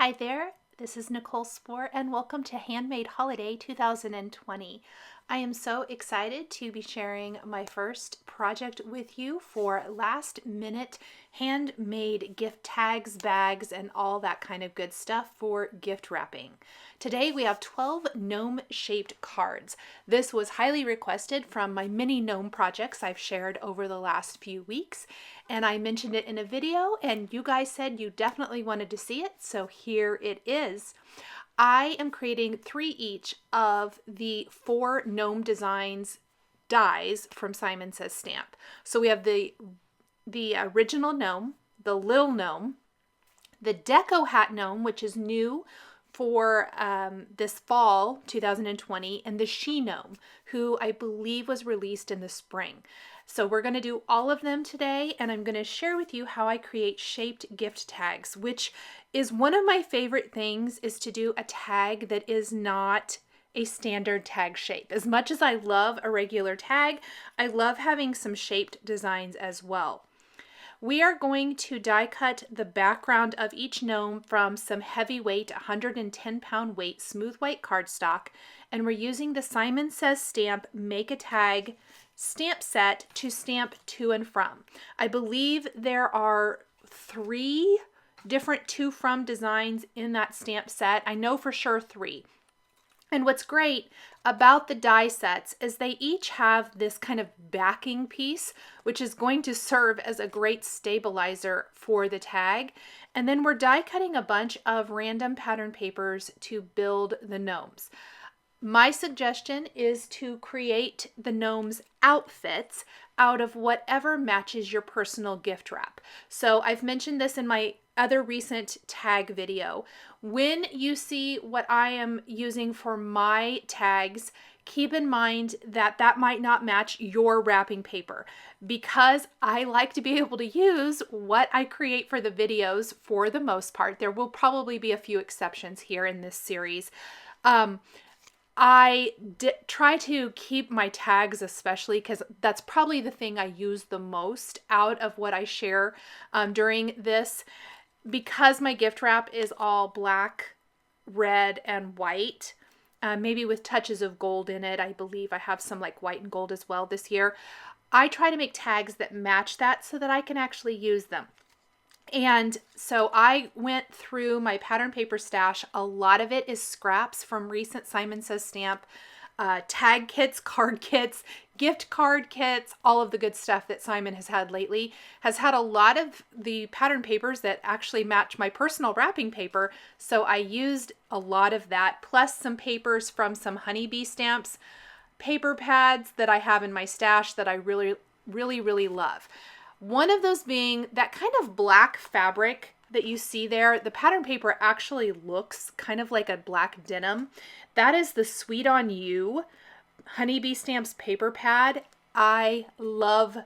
Hi there, this is Nicole Spohr and welcome to Handmade Holiday 2020. I am so excited to be sharing my first project with you for last minute handmade gift tags, bags, and all that kind of good stuff for gift wrapping. Today we have 12 gnome shaped cards. This was highly requested from my mini gnome projects I've shared over the last few weeks, and I mentioned it in a video and you guys said you definitely wanted to see it, so here it is. I am creating 3 each of the 4 gnome designs dies from Simon Says Stamp. So we have the original gnome, the lil gnome, the DECO hat gnome, which is new for this fall 2020, and the she gnome, who I believe was released in the spring. So we're going to do all of them today, and I'm going to share with you how I create shaped gift tags, which is one of my favorite things, is to do a tag that is not a standard tag shape. As much as I love a regular tag, I love having some shaped designs as well. We are going to die cut the background of each gnome from some heavyweight 110-pound weight smooth white cardstock, and we're using the Simon Says Stamp Make a Tag stamp set to stamp to and from. I believe there are 3 different to from designs in that stamp set. I know for sure 3. And what's great about the die sets is they each have this kind of backing piece, which is going to serve as a great stabilizer for the tag. And then we're die cutting a bunch of random pattern papers to build the gnomes. My suggestion is to create the gnomes outfits out of whatever matches your personal gift wrap. So I've mentioned this in my other recent tag video. When you see what I am using for my tags, keep in mind that that might not match your wrapping paper, because I like to be able to use what I create for the videos for the most part. There will probably be a few exceptions here in this series. I try to keep my tags, especially because that's probably the thing I use the most out of what I share during this. Because my gift wrap is all black, red, and white, maybe with touches of gold in it. I believe I have some like white and gold as well this year. I try to make tags that match that so that I can actually use them. And so I went through my pattern paper stash. A lot of it is scraps from recent Simon Says Stamp tag kits, card kits, gift card kits, all of the good stuff that Simon has had lately. Has had a lot of the pattern papers that actually match my personal wrapping paper. So I used a lot of that, plus some papers from some honeybee stamps, paper pads that I have in my stash that I really love. One of those being that kind of black fabric that you see there. The pattern paper actually looks kind of like a black denim. That is the Sweet on You Honeybee Stamps paper pad. I love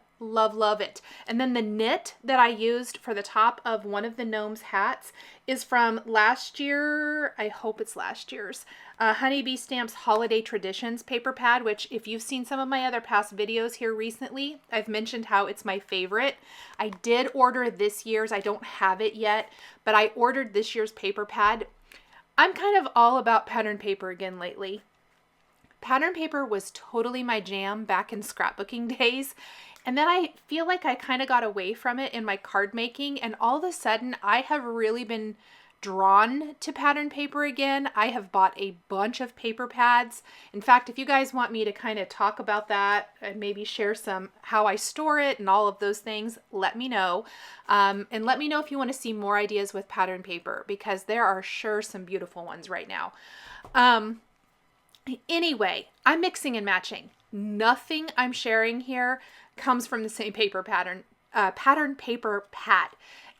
it. And then the knit that I used for the top of one of the gnomes hats is from last year. I hope it's last year's Honeybee Stamps Holiday Traditions paper pad, which if you've seen some of my other past videos here recently, I've mentioned how it's my favorite. I did order this year's. I don't have it yet, but I ordered this year's paper pad. I'm kind of all about pattern paper again lately. Pattern paper was totally my jam back in scrapbooking days. And then I feel like I kind of got away from it in my card making. And all of a sudden I have really been drawn to pattern paper again. I have bought a bunch of paper pads. In fact, if you guys want me to kind of talk about that and maybe share some how I store it and all of those things, let me know. And let me know if you want to see more ideas with pattern paper, because there are sure some beautiful ones right now. Anyway, I'm mixing and matching. Nothing I'm sharing here comes from the same paper pattern paper pad,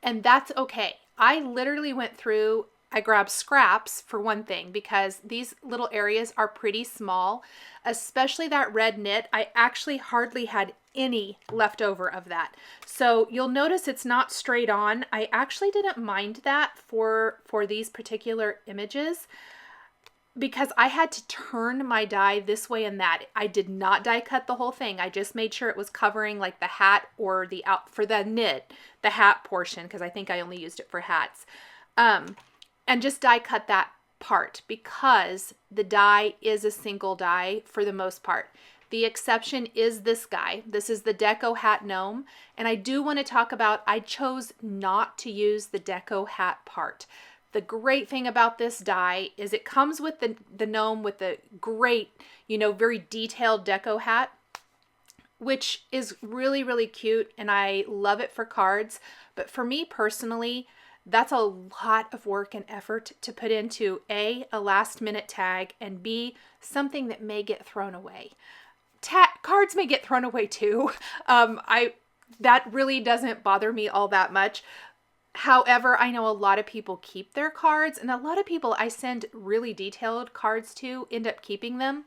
and that's okay. I literally went through, I grabbed scraps for one thing, because these little areas are pretty small, especially that red knit. I actually hardly had any left over of that. So you'll notice it's not straight on. I actually didn't mind that for these particular images, because I had to turn my die this way and that. I did not die cut the whole thing. I just made sure it was covering like the hat or for the knit, the hat portion, because I think I only used it for hats. and just die cut that part because the die is a single die for the most part. The exception is this guy. This is the DECO hat gnome. And I do want to talk about, I chose not to use the DECO hat part. The great thing about this die is it comes with the gnome with the great, you know, very detailed DECO hat, which is really, really cute. And I love it for cards. But for me personally, that's a lot of work and effort to put into A, a last minute tag, and B, something that may get thrown away. Cards may get thrown away too. That really doesn't bother me all that much. However, I know a lot of people keep their cards, and a lot of people I send really detailed cards to end up keeping them.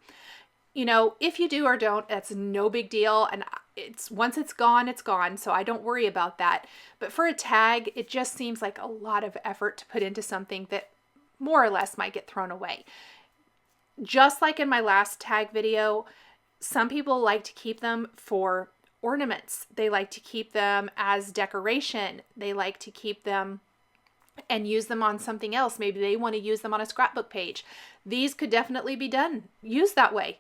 You know, if you do or don't, that's no big deal. And once it's gone, it's gone. So I don't worry about that. But for a tag, it just seems like a lot of effort to put into something that more or less might get thrown away. Just like in my last tag video, some people like to keep them for ornaments. They like to keep them as decoration. They like to keep them and use them on something else. Maybe they want to use them on a scrapbook page. These could definitely be used that way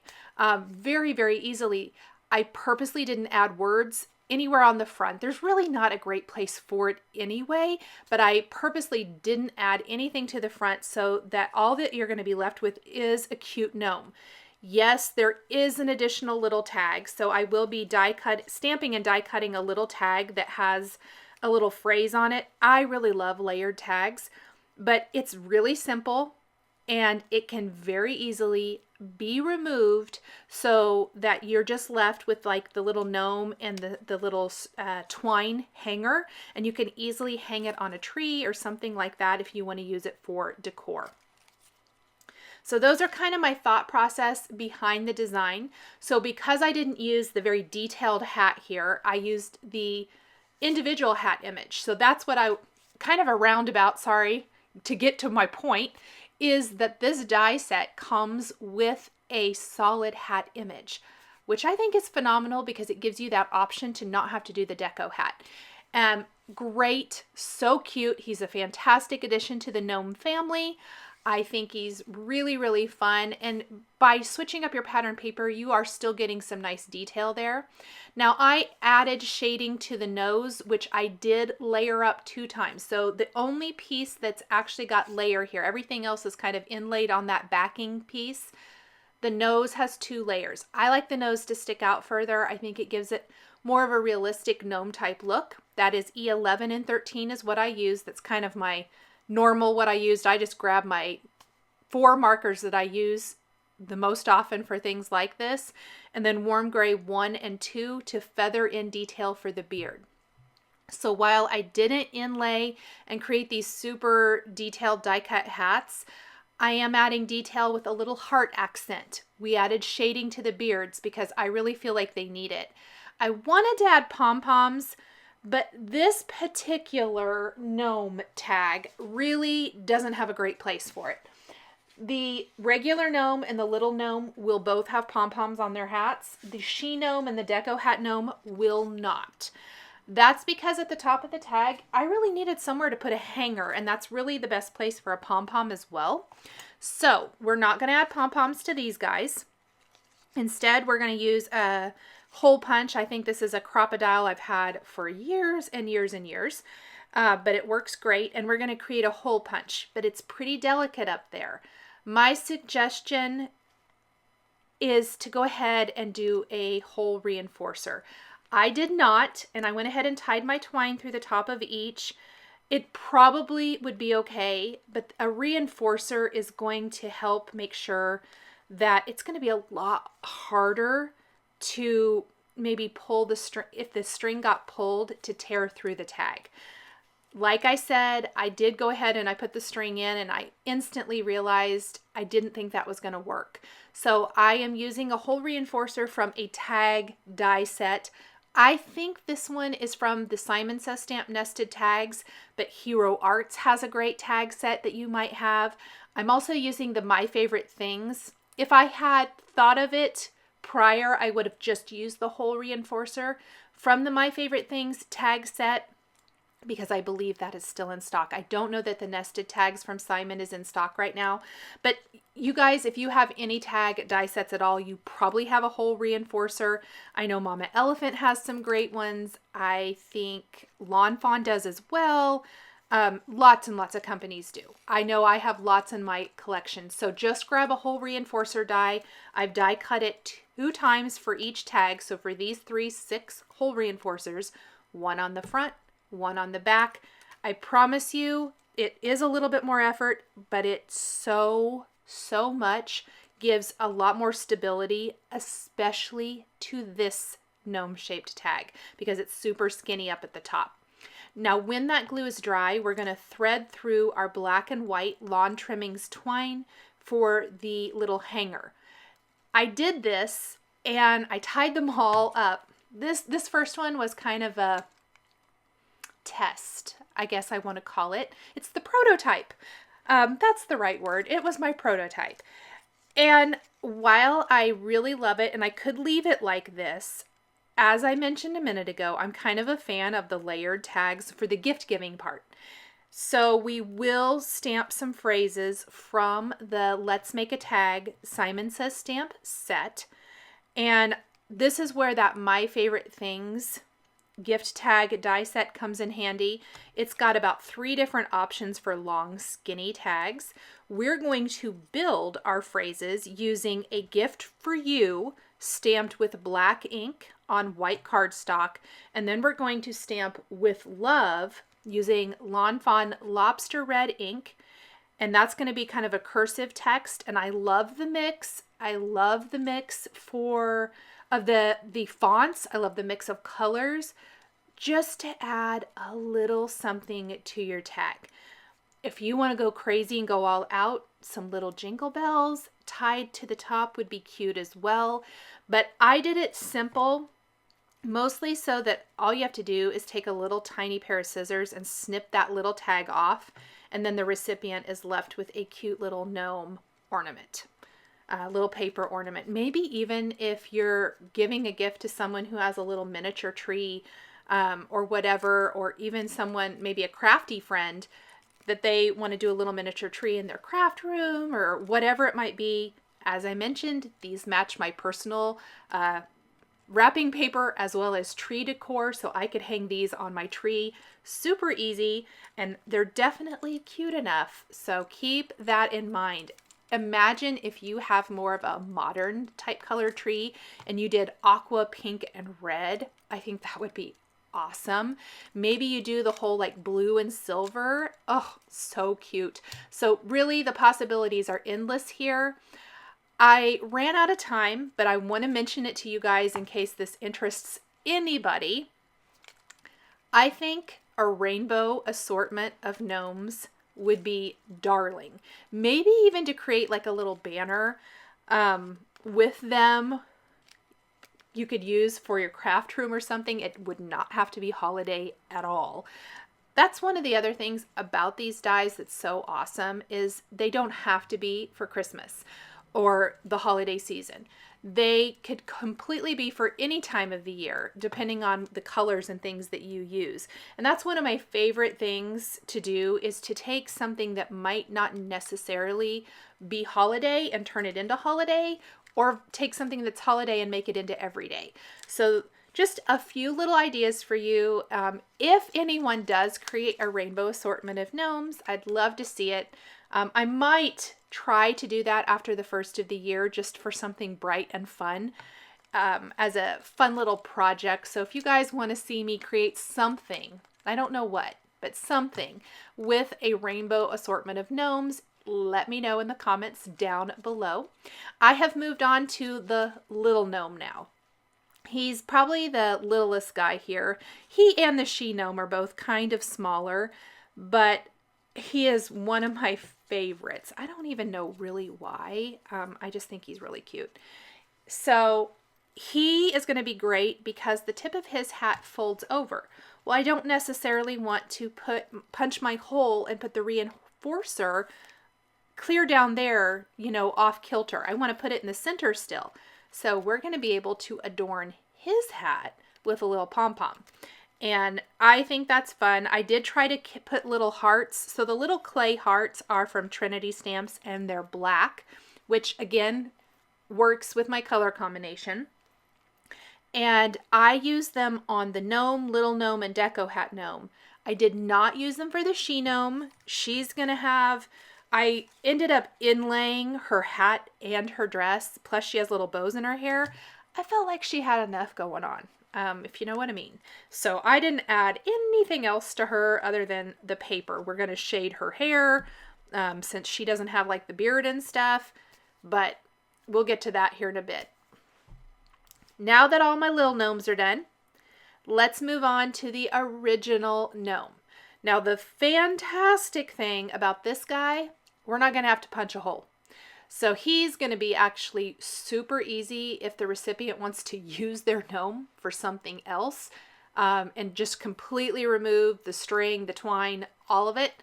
very, very easily. I purposely didn't add words anywhere on the front. There's really not a great place for it anyway, but I purposely didn't add anything to the front so that all that you're going to be left with is a cute gnome. Yes, there is an additional little tag, so I will be stamping and die cutting a little tag that has a little phrase on it. I really love layered tags, but it's really simple and it can very easily be removed so that you're just left with like the little gnome and the little twine hanger, and you can easily hang it on a tree or something like that if you want to use it for decor. So those are kind of my thought process behind the design. So because I didn't use the very detailed hat here, I used the individual hat image. So that's what kind of a roundabout, sorry, to get to my point, is that this die set comes with a solid hat image, which I think is phenomenal because it gives you that option to not have to do the DECO hat. Great, so cute. He's a fantastic addition to the gnome family. I think he's really, really fun. And by switching up your pattern paper, you are still getting some nice detail there. Now I added shading to the nose, which I did layer up 2 times. So the only piece that's actually got layer here, everything else is kind of inlaid on that backing piece. The nose has 2 layers. I like the nose to stick out further. I think it gives it more of a realistic gnome type look. That is E11 and 13 is what I use. That's kind of my normal what I used. I just grabbed my 4 markers that I use the most often for things like this, and then warm gray 1 and 2 to feather in detail for the beard. So while I didn't inlay and create these super detailed die cut hats, I am adding detail with a little heart accent. We added shading to the beards because I really feel like they need it. I wanted to add pom-poms, but this particular gnome tag really doesn't have a great place for it. The regular gnome and the little gnome will both have pom-poms on their hats. The she gnome and the DECO hat gnome will not. That's because at the top of the tag, I really needed somewhere to put a hanger, and that's really the best place for a pom-pom as well. So we're not going to add pom-poms to these guys. Instead, we're going to use a hole punch. I think this is a crocodile I've had for years and years and years, but it works great. And we're going to create a hole punch, but it's pretty delicate up there. My suggestion is to go ahead and do a hole reinforcer. I did not, and I went ahead and tied my twine through the top of each. It probably would be okay, but a reinforcer is going to help make sure that it's going to be a lot harder to maybe pull the string, if the string got pulled, to tear through the tag. Like I said, I did go ahead and I put the string in, and I instantly realized I didn't think that was going to work. So I am using a hole reinforcer from a tag die set. I think this one is from the Simon Says Stamp Nested Tags, but Hero Arts has a great tag set that you might have. I'm also using the My Favorite Things. If I had thought of it prior, I would have just used the hole reinforcer from the My Favorite Things tag set. because I believe that is still in stock. I don't know that the nested tags from Simon is in stock right now, but you guys, if you have any tag die sets at all, you probably have a hole reinforcer. I know Mama Elephant has some great ones. I think Lawn Fawn does as well. Lots and lots of companies do. I know I have lots in my collection. So just grab a hole reinforcer die. I've die cut it 2 times for each tag. So for these 6 hole reinforcers, one on the front, one on the back. I promise you it is a little bit more effort, but it so much gives a lot more stability, especially to this gnome shaped tag because it's super skinny up at the top. Now when that glue is dry, we're going to thread through our black and white lawn trimmings twine for the little hanger. I did this and I tied them all up. This first one was kind of a test, I guess I want to call it. It's the prototype. That's the right word. It was my prototype. And while I really love it and I could leave it like this, as I mentioned a minute ago, I'm kind of a fan of the layered tags for the gift giving part. So we will stamp some phrases from the Let's Make a Tag Simon Says Stamp set. And this is where that My Favorite Things gift tag die set comes in handy. It's got about 3 different options for long skinny tags. We're going to build our phrases using a gift for you stamped with black ink on white cardstock, and then we're going to stamp with love using Lawn Fawn lobster red ink, and that's going to be kind of a cursive text. And I love the mix. I love the mix of the fonts. I love the mix of colors, just to add a little something to your tag. If you want to go crazy and go all out, some little jingle bells tied to the top would be cute as well. But I did it simple, mostly so that all you have to do is take a little tiny pair of scissors and snip that little tag off, and then the recipient is left with a cute little gnome ornament. A little paper ornament. Maybe even if you're giving a gift to someone who has a little miniature tree or whatever, or even someone, maybe a crafty friend, that they want to do a little miniature tree in their craft room or whatever it might be. As I mentioned, these match my personal wrapping paper as well as tree decor, so I could hang these on my tree super easy, and they're definitely cute enough, so keep that in mind. Imagine if you have more of a modern type color tree and you did aqua, pink, and red. I think that would be awesome. Maybe you do the whole like blue and silver. Oh, so cute. So really the possibilities are endless here. I ran out of time, but I want to mention it to you guys in case this interests anybody. I think a rainbow assortment of gnomes would be darling. Maybe even to create like a little banner with them you could use for your craft room or something. It would not have to be holiday at all. That's one of the other things about these dies that's so awesome, is they don't have to be for Christmas or the holiday season. They could completely be for any time of the year, depending on the colors and things that you use. And that's one of my favorite things to do, is to take something that might not necessarily be holiday and turn it into holiday, or take something that's holiday and make it into everyday. So just a few little ideas for you. If anyone does create a rainbow assortment of gnomes, I'd love to see it. I might try to do that after the first of the year, just for something bright and fun, as a fun little project. So if you guys want to see me create something, I don't know what, but something with a rainbow assortment of gnomes, let me know in the comments down below. I have moved on to the little gnome now. He's probably the littlest guy here. He and the she gnome are both kind of smaller, but he is one of my favorites. I don't even know really why. I just think he's really cute. So he is going to be great because the tip of his hat folds over. Well, I don't necessarily want to punch my hole and put the reinforcer clear down there, you know, off kilter. I want to put it in the center still. So we're going to be able to adorn his hat with a little pom-pom. And I think that's fun. I did try to put little hearts. So the little clay hearts are from Trinity Stamps and they're black, which again works with my color combination. And I use them on the gnome, little gnome, and deco hat gnome. I did not use them for the she gnome. She's going to have, I ended up inlaying her hat and her dress, plus she has little bows in her hair. I felt like she had enough going on, if you know what I mean. So I didn't add anything else to her other than the paper. We're going to shade her hair since she doesn't have like the beard and stuff, but we'll get to that here in a bit. Now that all my little gnomes are done, let's move on to the original gnome. Now the fantastic thing about this guy, we're not going to have to punch a hole. So he's going to be actually super easy if the recipient wants to use their gnome for something else and just completely remove the string, the twine, all of it.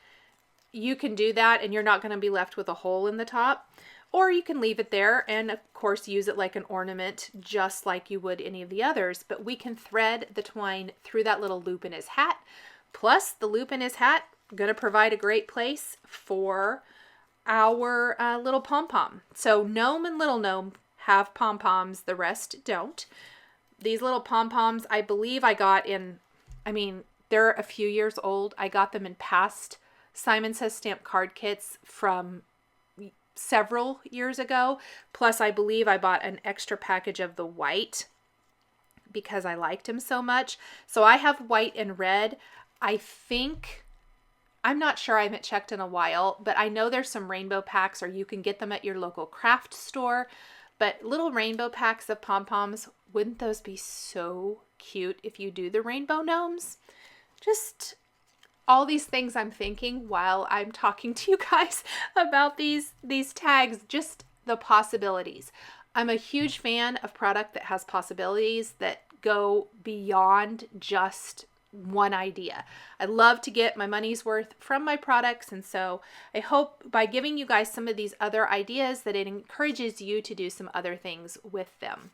You can do that and you're not going to be left with a hole in the top. Or you can leave it there and of course use it like an ornament just like you would any of the others. But we can thread the twine through that little loop in his hat. Plus the loop in his hat going to provide a great place for our little pom-pom. So gnome and little gnome have pom-poms, the rest don't. These little pom-poms I believe I got in, I mean they're a few years old. I got them in past Simon Says Stamp card kits from several years ago. Plus I believe I bought an extra package of the white because I liked him so much. So I have white and red. I think, I'm not sure, I haven't checked in a while, but I know there's some rainbow packs or you can get them at your local craft store. But little rainbow packs of pom-poms, wouldn't those be so cute if you do the rainbow gnomes? Just all these things I'm thinking while I'm talking to you guys about these tags, just the possibilities. I'm a huge fan of product that has possibilities that go beyond just one idea. I love to get my money's worth from my products, and so I hope by giving you guys some of these other ideas that it encourages you to do some other things with them.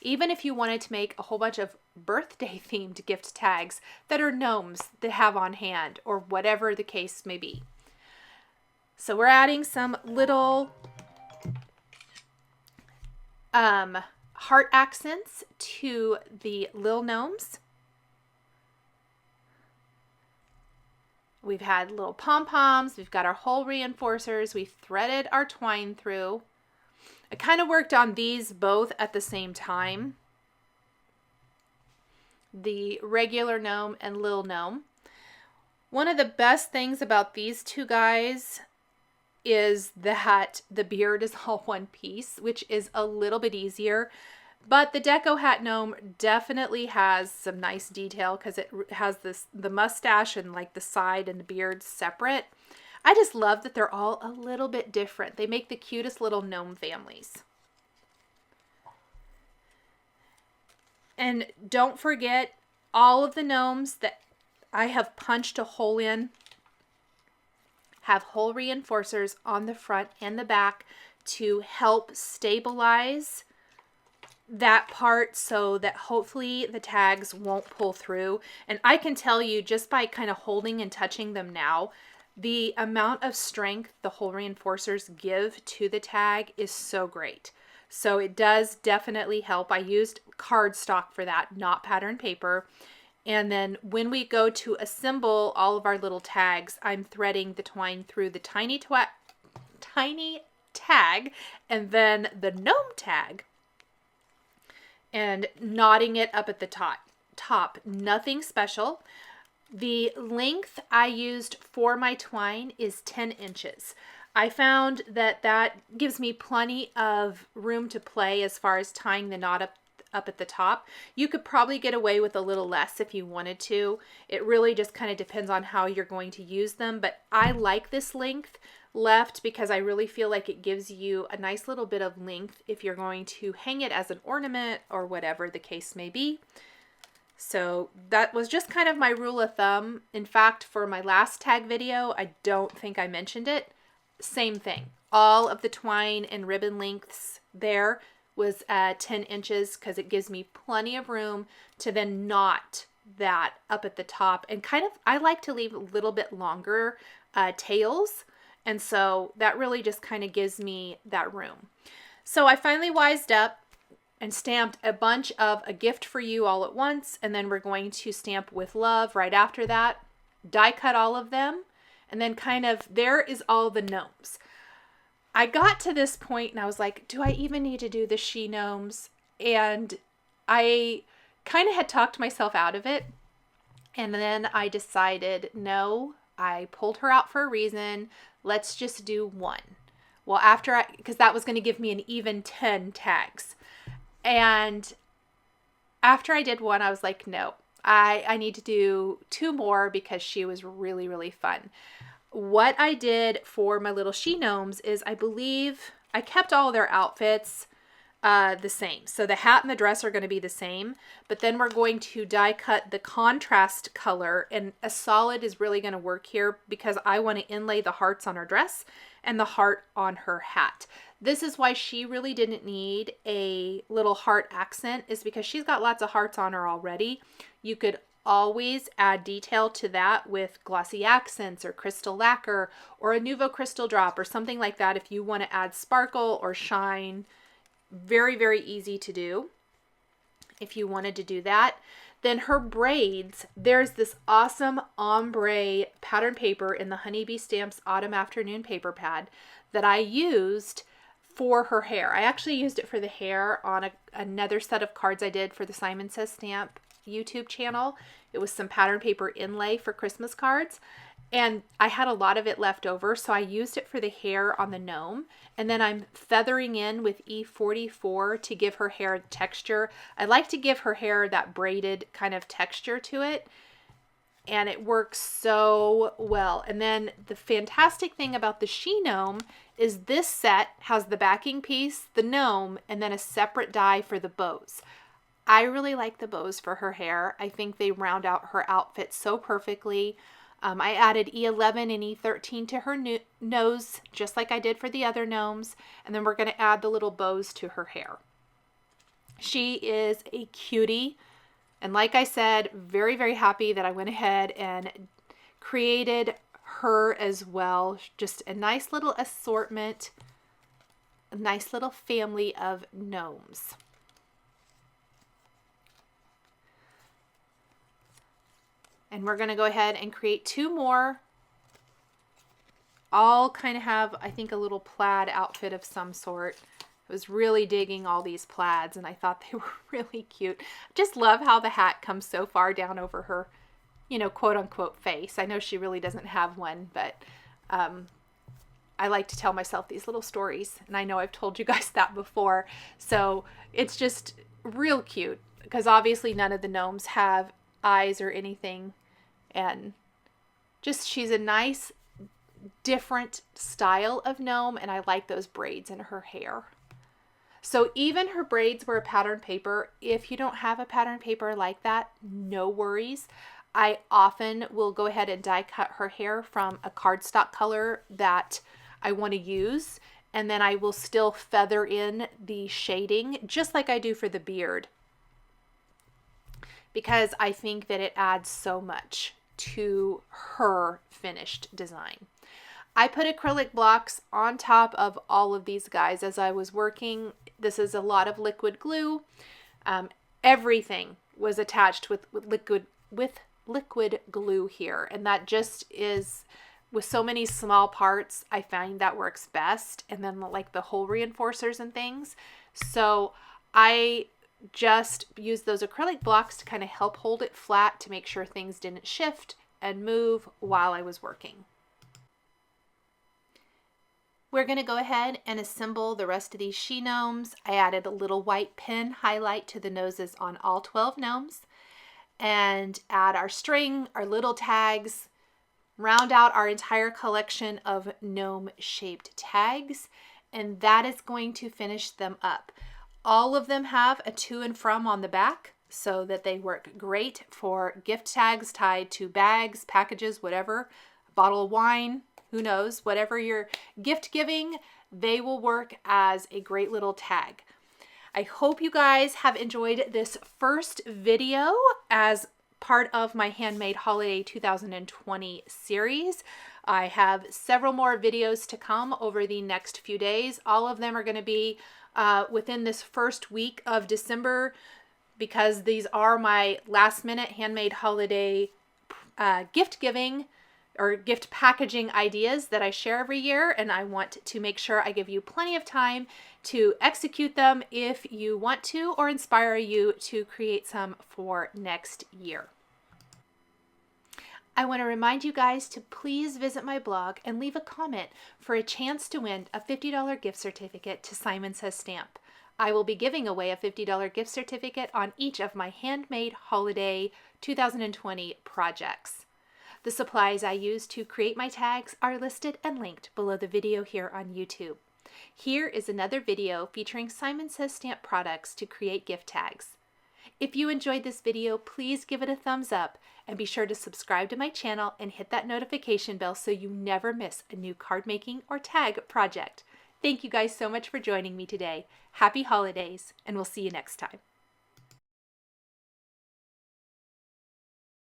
Even if you wanted to make a whole bunch of birthday themed gift tags that are gnomes that have on hand or whatever the case may be. So we're adding some little heart accents to the little gnomes. We've had little pom-poms, we've got our hole reinforcers, we've threaded our twine through. I kind of worked on these both at the same time. The regular gnome and little gnome. One of the best things about these two guys is that the beard is all one piece, which is a little bit easier. But the deco hat gnome definitely has some nice detail because it has the mustache and like the side and the beard separate. I just love that they're all a little bit different. They make the cutest little gnome families. And don't forget, all of the gnomes that I have punched a hole in have hole reinforcers on the front and the back to help stabilize that part so that hopefully the tags won't pull through. And I can tell you just by kind of holding and touching them now, the amount of strength the hole reinforcers give to the tag is so great. So it does definitely help. I used cardstock for that, not pattern paper. And then when we go to assemble all of our little tags, I'm threading the twine through the tiny tag and then the gnome tag and knotting it up at the top. Nothing special. The length I used for my twine is 10 inches. I found that that gives me plenty of room to play as far as tying the knot up at the top. You could probably get away with a little less if you wanted to. It really just kind of depends on how you're going to use them, but I like this length left because I really feel like it gives you a nice little bit of length if you're going to hang it as an ornament or whatever the case may be. So that was just kind of my rule of thumb. In fact, for my last tag video, I don't think I mentioned it. Same thing. All of the twine and ribbon lengths there was 10 inches because it gives me plenty of room to then knot that up at the top, and kind of, I like to leave a little bit longer tails. And so that really just kind of gives me that room. So I finally wised up and stamped a bunch of A Gift for You all at once. And then we're going to stamp With Love right after that. Die cut all of them. And then kind of, there is all the gnomes. I got to this point and I was like, do I even need to do the she gnomes? And I kind of had talked myself out of it. And then I decided, no, I pulled her out for a reason. Let's just do one. Well, because that was going to give me an even 10 tags. And after I did one, I was like, no, I need to do 2 more because she was really, really fun. What I did for my little she gnomes is, I believe I kept all their outfits the same. So the hat and the dress are going to be the same, but then we're going to die cut the contrast color, and a solid is really going to work here because I want to inlay the hearts on her dress and the heart on her hat. This is why she really didn't need a little heart accent, is because she's got lots of hearts on her already. You could always add detail to that with glossy accents or crystal lacquer or a Nuvo crystal drop or something like that if you want to add sparkle or shine. Very, very easy to do if you wanted to do that. Then her braids, there's this awesome ombre pattern paper in the Honeybee Stamps Autumn Afternoon paper pad that I used for her hair. I actually used it for the hair on another set of cards I did for the Simon Says Stamp YouTube channel. It was some pattern paper inlay for Christmas cards, and I had a lot of it left over, so I used it for the hair on the gnome. And then I'm feathering in with E44 to give her hair texture. I like to give her hair that braided kind of texture to it, and it works so well. And then the fantastic thing about the she gnome is this set has the backing piece, the gnome, and then a separate die for the bows. I really like the bows for her hair. I think they round out her outfit so perfectly. I added E11 and E13 to her nose, just like I did for the other gnomes. And then we're going to add the little bows to her hair. She is a cutie. And like I said, very, very happy that I went ahead and created her as well. Just a nice little assortment, a nice little family of gnomes. And we're going to go ahead and create 2 more. All kind of have, I think, a little plaid outfit of some sort. I was really digging all these plaids and I thought they were really cute. Just love how the hat comes so far down over her, you know, quote unquote face. I know she really doesn't have one, but I like to tell myself these little stories. And I know I've told you guys that before. So it's just real cute because obviously none of the gnomes have eyes or anything, and just she's a nice different style of gnome, and I like those braids in her hair. So even her braids were a pattern paper. If you don't have a pattern paper like that, no worries. I often will go ahead and die cut her hair from a cardstock color that I want to use, and then I will still feather in the shading just like I do for the beard, because I think that it adds so much to her finished design. I put acrylic blocks on top of all of these guys as I was working. This is a lot of liquid glue. Everything was attached with liquid glue here, and that just is, with so many small parts, I find that works best. And then like the hole reinforcers and things. So I just use those acrylic blocks to kind of help hold it flat to make sure things didn't shift and move while I was working. We're going to go ahead and assemble the rest of these she gnomes. I added a little white pen highlight to the noses on all 12 gnomes, and add our string, our little tags, round out our entire collection of gnome shaped tags, and that is going to finish them up. All of them have a to and from on the back so that they work great for gift tags tied to bags, packages, whatever, a bottle of wine, who knows, whatever you're gift giving, they will work as a great little tag. I hope you guys have enjoyed this first video as part of my Handmade Holiday 2020 series. I have several more videos to come over the next few days. All of them are going to be within this first week of December, because these are my last minute Handmade Holiday gift giving or gift packaging ideas that I share every year, and I want to make sure I give you plenty of time to execute them if you want to, or inspire you to create some for next year. I want to remind you guys to please visit my blog and leave a comment for a chance to win a $50 gift certificate to Simon Says Stamp. I will be giving away a $50 gift certificate on each of my Handmade Holiday 2020 projects. The supplies I use to create my tags are listed and linked below the video here on YouTube. Here is another video featuring Simon Says Stamp products to create gift tags. If you enjoyed this video, please give it a thumbs up and be sure to subscribe to my channel and hit that notification bell so you never miss a new card making or tag project. Thank you guys so much for joining me today. Happy holidays, and we'll see you next time.